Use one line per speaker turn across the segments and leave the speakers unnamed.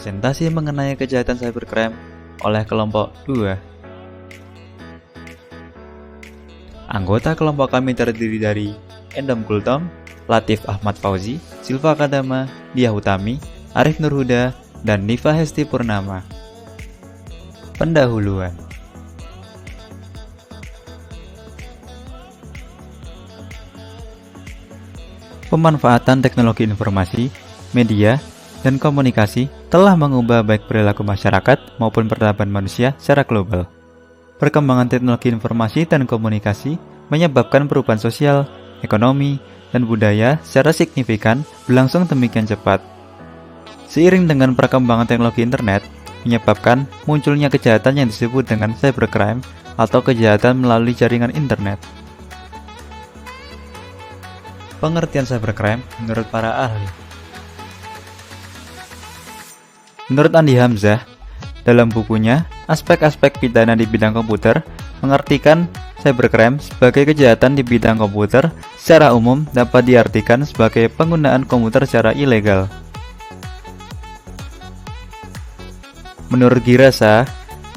Presentasi mengenai kejahatan cybercrime oleh kelompok 2. Anggota kelompok kami terdiri dari Endom Kultom, Latif Ahmad Fauzi, Silva Kadama, Diah Utami, Arif Nurhuda, dan Niva Hesti Purnama. Pendahuluan. Pemanfaatan teknologi informasi, media, dan komunikasi telah mengubah baik perilaku masyarakat maupun peradaban manusia secara global. Perkembangan teknologi informasi dan komunikasi menyebabkan perubahan sosial, ekonomi, dan budaya secara signifikan berlangsung demikian cepat. Seiring dengan perkembangan teknologi internet, menyebabkan munculnya kejahatan yang disebut dengan cybercrime atau kejahatan melalui jaringan internet. Pengertian cybercrime menurut para ahli. Menurut Andi Hamzah, dalam bukunya, Aspek-aspek pidana di bidang komputer mengartikan cybercrime sebagai kejahatan di bidang komputer secara umum dapat diartikan sebagai penggunaan komputer secara ilegal. Menurut Girasa,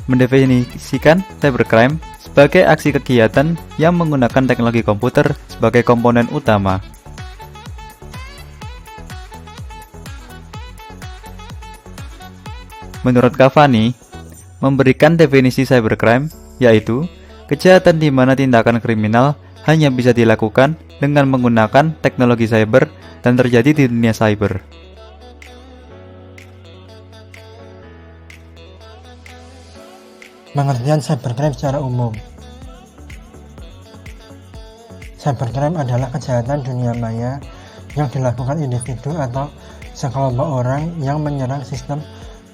mendefinisikan cybercrime sebagai aksi kegiatan yang menggunakan teknologi komputer sebagai komponen utama. Menurut Cavani, memberikan definisi cybercrime yaitu kejahatan di mana tindakan kriminal hanya bisa dilakukan dengan menggunakan teknologi cyber dan terjadi di dunia cyber.
Pengertian cybercrime secara umum. Cybercrime adalah kejahatan dunia maya yang dilakukan individu atau sekelompok orang yang menyerang sistem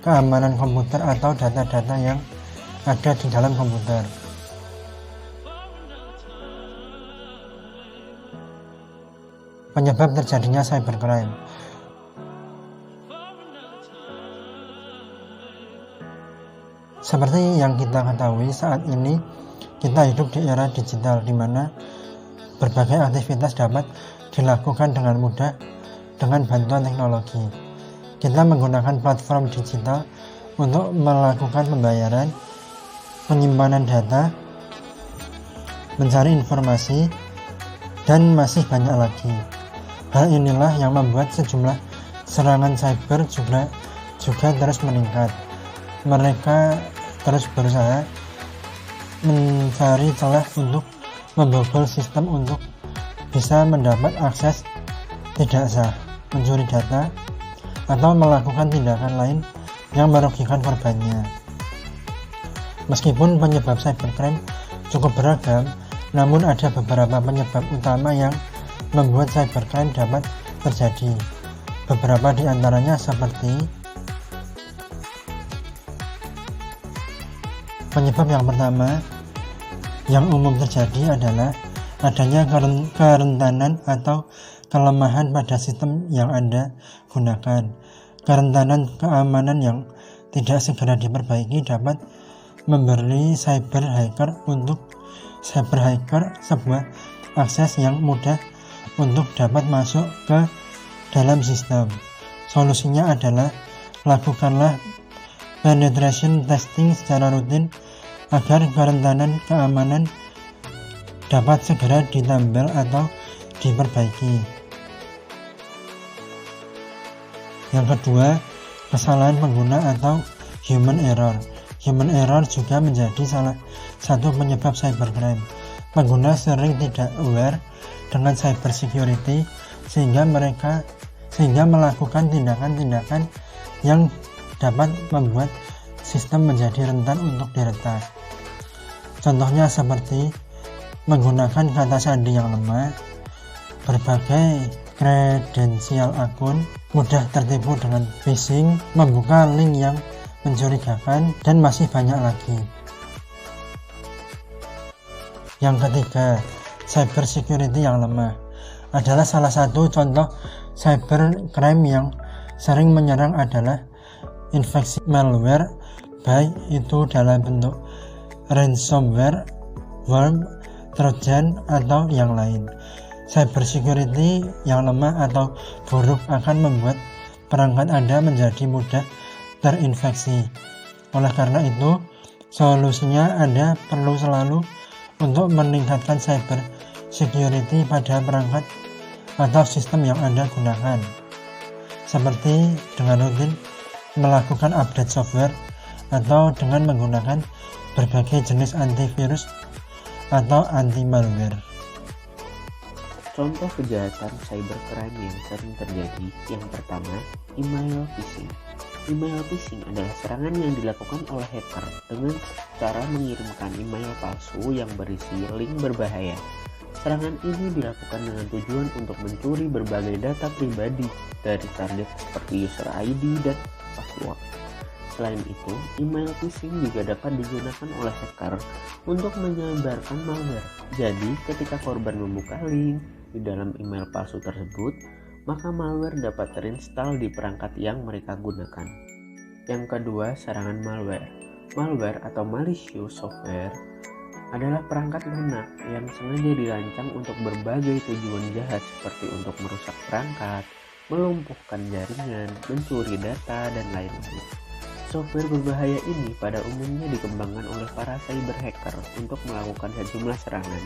keamanan komputer atau data-data yang ada di dalam komputer. Penyebab terjadinya cybercrime. Seperti yang kita ketahui, saat ini kita hidup di era digital di mana berbagai aktivitas dapat dilakukan dengan mudah dengan bantuan teknologi. Kita menggunakan platform digital untuk melakukan pembayaran, penyimpanan data, mencari informasi, dan masih banyak lagi. Hal inilah yang membuat sejumlah serangan cyber juga terus meningkat. Mereka terus berusaha mencari celah untuk membobol sistem untuk bisa mendapat akses tidak sah, mencuri data, atau melakukan tindakan lain yang merugikan korbannya. Meskipun penyebab cybercrime cukup beragam, namun ada beberapa penyebab utama yang membuat cybercrime dapat terjadi. Beberapa di antaranya seperti penyebab yang pertama yang umum terjadi adalah adanya kerentanan atau kelemahan pada sistem yang Anda gunakan. Kerentanan keamanan yang tidak segera diperbaiki dapat memberi cyber hacker sebuah akses yang mudah untuk dapat masuk ke dalam sistem. Solusinya adalah lakukanlah penetration testing secara rutin agar kerentanan keamanan dapat segera ditambal atau diperbaiki. Yang kedua, kesalahan pengguna atau human error. Human error juga menjadi salah satu penyebab cybercrime. Pengguna sering tidak aware dengan cyber security sehingga melakukan tindakan-tindakan yang dapat membuat sistem menjadi rentan untuk diretas. Contohnya seperti menggunakan kata sandi yang lemah, berbagai kredensial akun, mudah tertipu dengan phishing, membuka link yang mencurigakan, dan masih banyak lagi. Yang ketiga, cyber security yang lemah adalah salah satu contoh cybercrime yang sering menyerang adalah infeksi malware, baik itu dalam bentuk ransomware, worm, trojan, atau yang lain. Cyber security yang lemah atau buruk akan membuat perangkat Anda menjadi mudah terinfeksi. Oleh karena itu, solusinya Anda perlu selalu untuk meningkatkan cyber security pada perangkat atau sistem yang Anda gunakan, seperti dengan rutin melakukan update software atau dengan menggunakan berbagai jenis antivirus atau anti-malware.
Contoh kejahatan cybercrime yang sering terjadi, yang pertama, email phishing. Email phishing adalah serangan yang dilakukan oleh hacker dengan cara mengirimkan email palsu yang berisi link berbahaya. Serangan ini dilakukan dengan tujuan untuk mencuri berbagai data pribadi dari target seperti user ID dan password. Selain itu, email phishing juga dapat digunakan oleh hacker untuk menyebarkan malware. Jadi, ketika korban membuka link di dalam email palsu tersebut, maka malware dapat terinstall di perangkat yang mereka gunakan. Yang kedua, serangan malware. Malware atau malicious software adalah perangkat lunak yang sengaja dirancang untuk berbagai tujuan jahat seperti untuk merusak perangkat, melumpuhkan jaringan, mencuri data, dan lain-lain. Software berbahaya ini pada umumnya dikembangkan oleh para cyber hacker untuk melakukan sejumlah serangan.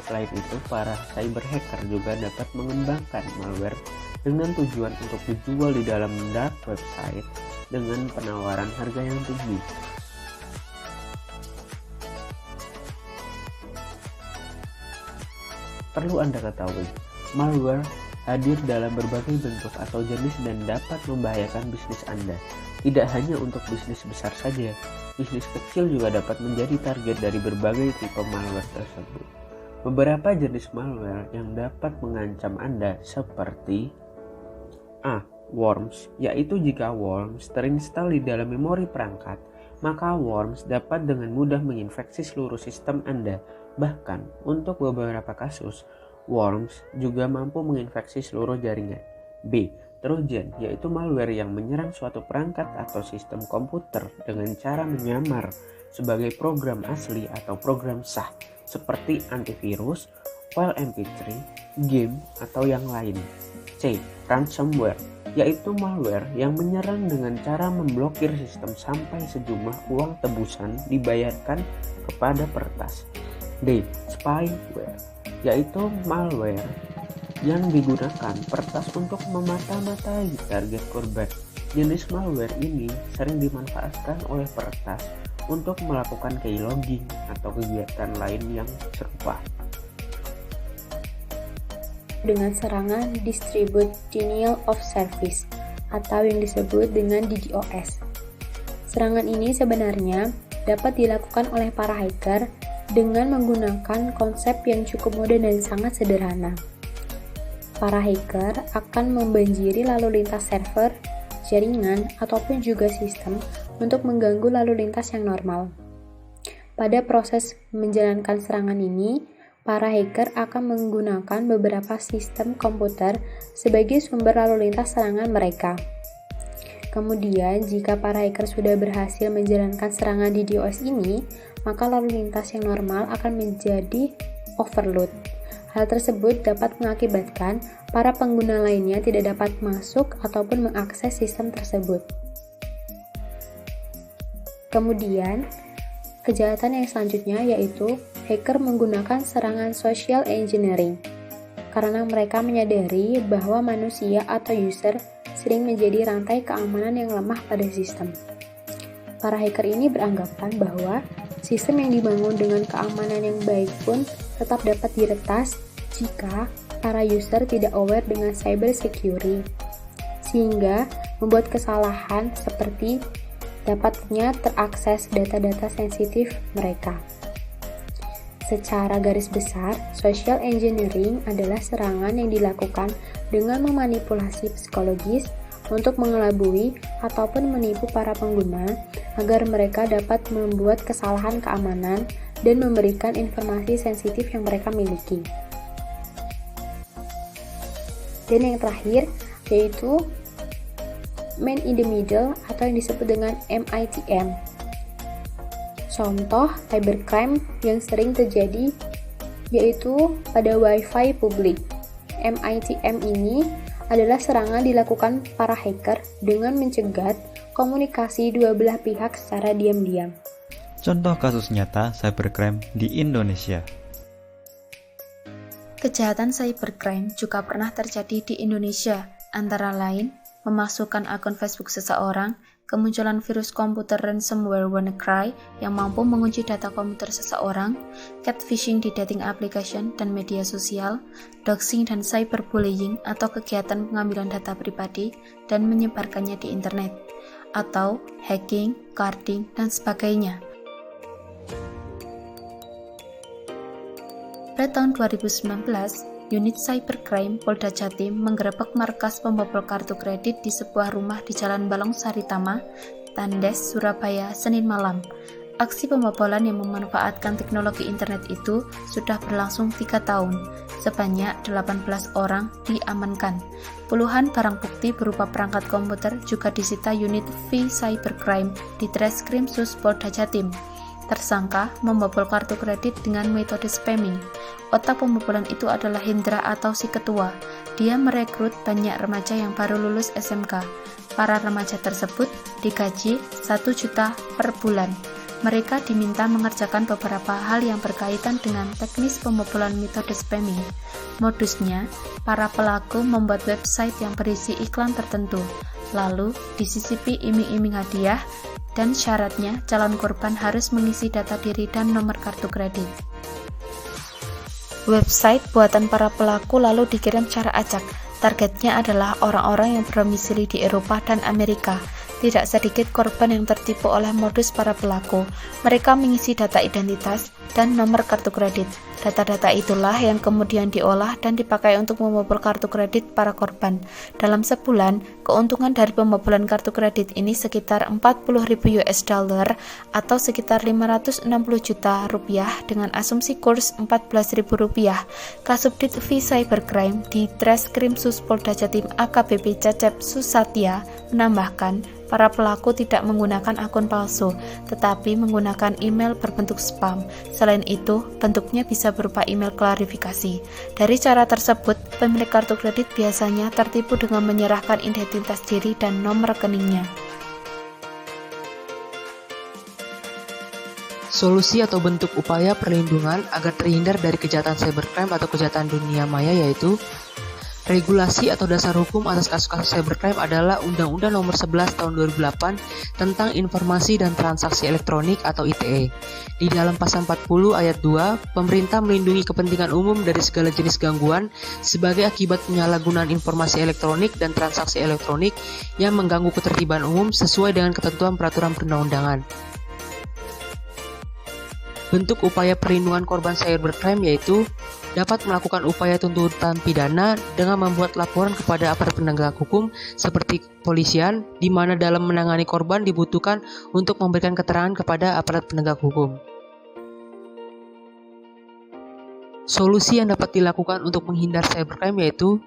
Selain itu, para cyber hacker juga dapat mengembangkan malware dengan tujuan untuk dijual di dalam dark website dengan penawaran harga yang tinggi. Perlu Anda ketahui, malware hadir dalam berbagai bentuk atau jenis dan dapat membahayakan bisnis Anda. Tidak hanya untuk bisnis besar saja, bisnis kecil juga dapat menjadi target dari berbagai tipe malware tersebut. Beberapa jenis malware yang dapat mengancam Anda seperti A. Worms, yaitu jika worms terinstall di dalam memori perangkat, maka worms dapat dengan mudah menginfeksi seluruh sistem Anda. Bahkan, untuk beberapa kasus, worms juga mampu menginfeksi seluruh jaringan. B. Trojan, yaitu malware yang menyerang suatu perangkat atau sistem komputer dengan cara menyamar sebagai program asli atau program sah, seperti antivirus, file MP3, game, atau yang lain. C. Ransomware, yaitu malware yang menyerang dengan cara memblokir sistem sampai sejumlah uang tebusan dibayarkan kepada peretas. D. Spyware, yaitu malware yang digunakan peretas untuk memata-matai target korban. Jenis malware ini sering dimanfaatkan oleh peretas untuk melakukan keylogging atau kegiatan lain yang serupa.
Dengan serangan Distributed Denial of Service atau yang disebut dengan DDoS. Serangan ini sebenarnya dapat dilakukan oleh para hacker dengan menggunakan konsep yang cukup mudah dan sangat sederhana. Para hacker akan membanjiri lalu lintas server, jaringan, ataupun juga sistem untuk mengganggu lalu lintas yang normal. Pada proses menjalankan serangan ini, para hacker akan menggunakan beberapa sistem komputer sebagai sumber lalu lintas serangan mereka. Kemudian, jika para hacker sudah berhasil menjalankan serangan DDoS ini, maka lalu lintas yang normal akan menjadi overload. Hal tersebut dapat mengakibatkan para pengguna lainnya tidak dapat masuk ataupun mengakses sistem tersebut. Kemudian, kejahatan yang selanjutnya yaitu hacker menggunakan serangan social engineering. Karena mereka menyadari bahwa manusia atau user sering menjadi rantai keamanan yang lemah pada sistem. Para hacker ini beranggapan bahwa sistem yang dibangun dengan keamanan yang baik pun tetap dapat diretas jika para user tidak aware dengan cyber security, sehingga membuat kesalahan seperti dapatnya terakses data-data sensitif mereka. Secara garis besar, social engineering adalah serangan yang dilakukan dengan memanipulasi psikologis untuk mengelabui ataupun menipu para pengguna agar mereka dapat membuat kesalahan keamanan dan memberikan informasi sensitif yang mereka miliki. Dan yang terakhir yaitu man in the middle atau yang disebut dengan MITM. Contoh cybercrime yang sering terjadi yaitu pada Wi-Fi publik. MITM ini adalah serangan dilakukan para hacker dengan mencegat komunikasi dua belah pihak secara diam-diam.
Contoh kasus nyata cybercrime di Indonesia.
Kejahatan cybercrime juga pernah terjadi di Indonesia, antara lain memasukkan akun Facebook seseorang, kemunculan virus komputer ransomware WannaCry yang mampu mengunci data komputer seseorang, catfishing di dating application dan media sosial, doxing dan cyberbullying atau kegiatan pengambilan data pribadi dan menyebarkannya di internet, atau hacking, carding, dan sebagainya. Pada tahun 2019, unit cybercrime Polda Jatim menggerebek markas pembobol kartu kredit di sebuah rumah di Jalan Balong Saritama, Tandes, Surabaya, Senin malam. Aksi pembobolan yang memanfaatkan teknologi internet itu sudah berlangsung 3 tahun. Sebanyak 18 orang diamankan. Puluhan barang bukti berupa perangkat komputer juga disita unit V Cybercrime di Treskrim Sus Polda Jatim. Tersangka membobol kartu kredit dengan metode spamming. Otak pembobolan itu adalah Hendra atau si ketua. Dia merekrut banyak remaja yang baru lulus SMK. Para remaja tersebut digaji 1 juta per bulan. Mereka diminta mengerjakan beberapa hal yang berkaitan dengan teknis pembobolan metode spamming. Modusnya, para pelaku membuat website yang berisi iklan tertentu, lalu disisipi iming-iming hadiah, dan syaratnya calon korban harus mengisi data diri dan nomor kartu kredit. Website buatan para pelaku lalu dikirim secara acak. Targetnya adalah orang-orang yang berdomisili di Eropa dan Amerika. Tidak sedikit korban yang tertipu oleh modus para pelaku. Mereka mengisi data identitas dan nomor kartu kredit. Data-data itulah yang kemudian diolah dan dipakai untuk membobol kartu kredit para korban. Dalam sebulan, keuntungan dari pembobolan kartu kredit ini sekitar 40.000 US dollar atau sekitar 560 juta rupiah dengan asumsi kurs 14.000 rupiah. Kasubdit V Cybercrime di Treskrim Sus Polda Jatim AKBP Cecep Susatya menambahkan, para pelaku tidak menggunakan akun palsu, tetapi menggunakan email berbentuk spam. Selain itu, bentuknya bisa berupa email klarifikasi. Dari cara tersebut, pemilik kartu kredit biasanya tertipu dengan menyerahkan identitas diri dan nomor rekeningnya.
Solusi atau bentuk upaya perlindungan agar terhindar dari kejahatan cybercrime atau kejahatan dunia maya yaitu regulasi atau dasar hukum atas kasus-kasus cybercrime adalah Undang-Undang Nomor 11 Tahun 2008 tentang Informasi dan Transaksi Elektronik atau ITE. Di dalam pasal 40 ayat 2, pemerintah melindungi kepentingan umum dari segala jenis gangguan sebagai akibat penyalahgunaan informasi elektronik dan transaksi elektronik yang mengganggu ketertiban umum sesuai dengan ketentuan peraturan perundang-undangan. Bentuk upaya perlindungan korban cybercrime yaitu dapat melakukan upaya tuntutan pidana dengan membuat laporan kepada aparat penegak hukum seperti kepolisian, di mana dalam menangani korban dibutuhkan untuk memberikan keterangan kepada aparat penegak hukum. Solusi yang dapat dilakukan untuk menghindar cybercrime yaitu: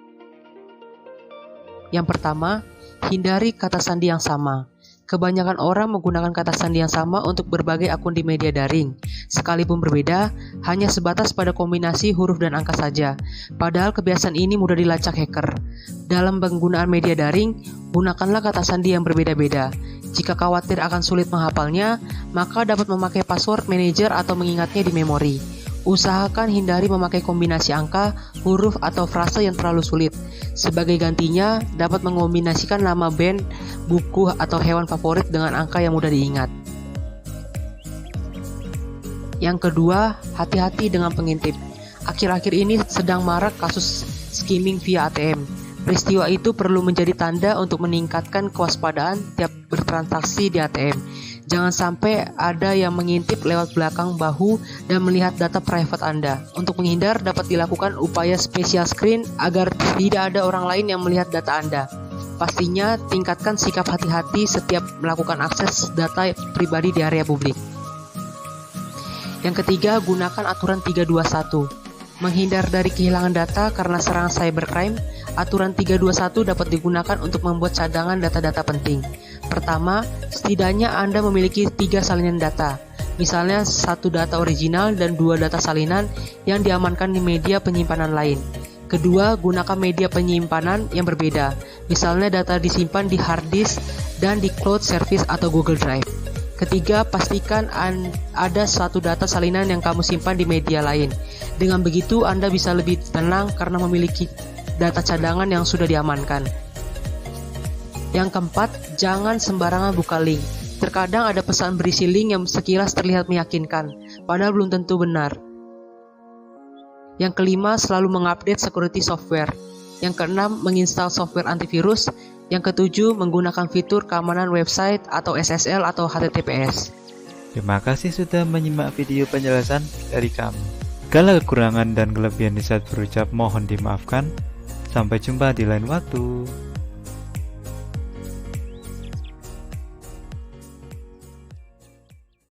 yang pertama, hindari kata sandi yang sama. Kebanyakan orang menggunakan kata sandi yang sama untuk berbagai akun di media daring. Sekalipun berbeda, hanya sebatas pada kombinasi huruf dan angka saja. Padahal kebiasaan ini mudah dilacak hacker. Dalam penggunaan media daring, gunakanlah kata sandi yang berbeda-beda. Jika khawatir akan sulit menghafalnya, maka dapat memakai password manager atau mengingatnya di memori. Usahakan hindari memakai kombinasi angka, huruf, atau frase yang terlalu sulit. Sebagai gantinya, dapat mengombinasikan nama band, buku, atau hewan favorit dengan angka yang mudah diingat. Yang kedua, hati-hati dengan pengintip. Akhir-akhir ini sedang marak kasus skimming via ATM. Peristiwa itu perlu menjadi tanda untuk meningkatkan kewaspadaan tiap bertransaksi di ATM. Jangan sampai ada yang mengintip lewat belakang bahu dan melihat data private Anda. Untuk menghindar, dapat dilakukan upaya special screen agar tidak ada orang lain yang melihat data Anda. Pastinya, tingkatkan sikap hati-hati setiap melakukan akses data pribadi di area publik. Yang ketiga, gunakan aturan 321. Menghindar dari kehilangan data karena serangan cybercrime, aturan 321 dapat digunakan untuk membuat cadangan data-data penting. Pertama, setidaknya Anda memiliki 3 salinan data, misalnya 1 data original dan 2 data salinan yang diamankan di media penyimpanan lain. Kedua, gunakan media penyimpanan yang berbeda. Misalnya data disimpan di hard disk dan di cloud service atau Google Drive. Ketiga, pastikan ada suatu data salinan yang kamu simpan di media lain. Dengan begitu, Anda bisa lebih tenang karena memiliki data cadangan yang sudah diamankan. Yang keempat, jangan sembarangan buka link. Terkadang ada pesan berisi link yang sekilas terlihat meyakinkan, padahal belum tentu benar. Yang kelima, selalu mengupdate security software. Yang keenam, menginstal software antivirus. Yang ketujuh, menggunakan fitur keamanan website atau SSL atau HTTPS.
Terima kasih sudah menyimak video penjelasan dari kami. Segala kekurangan dan kelebihan di saat berucap mohon dimaafkan. Sampai jumpa di lain waktu.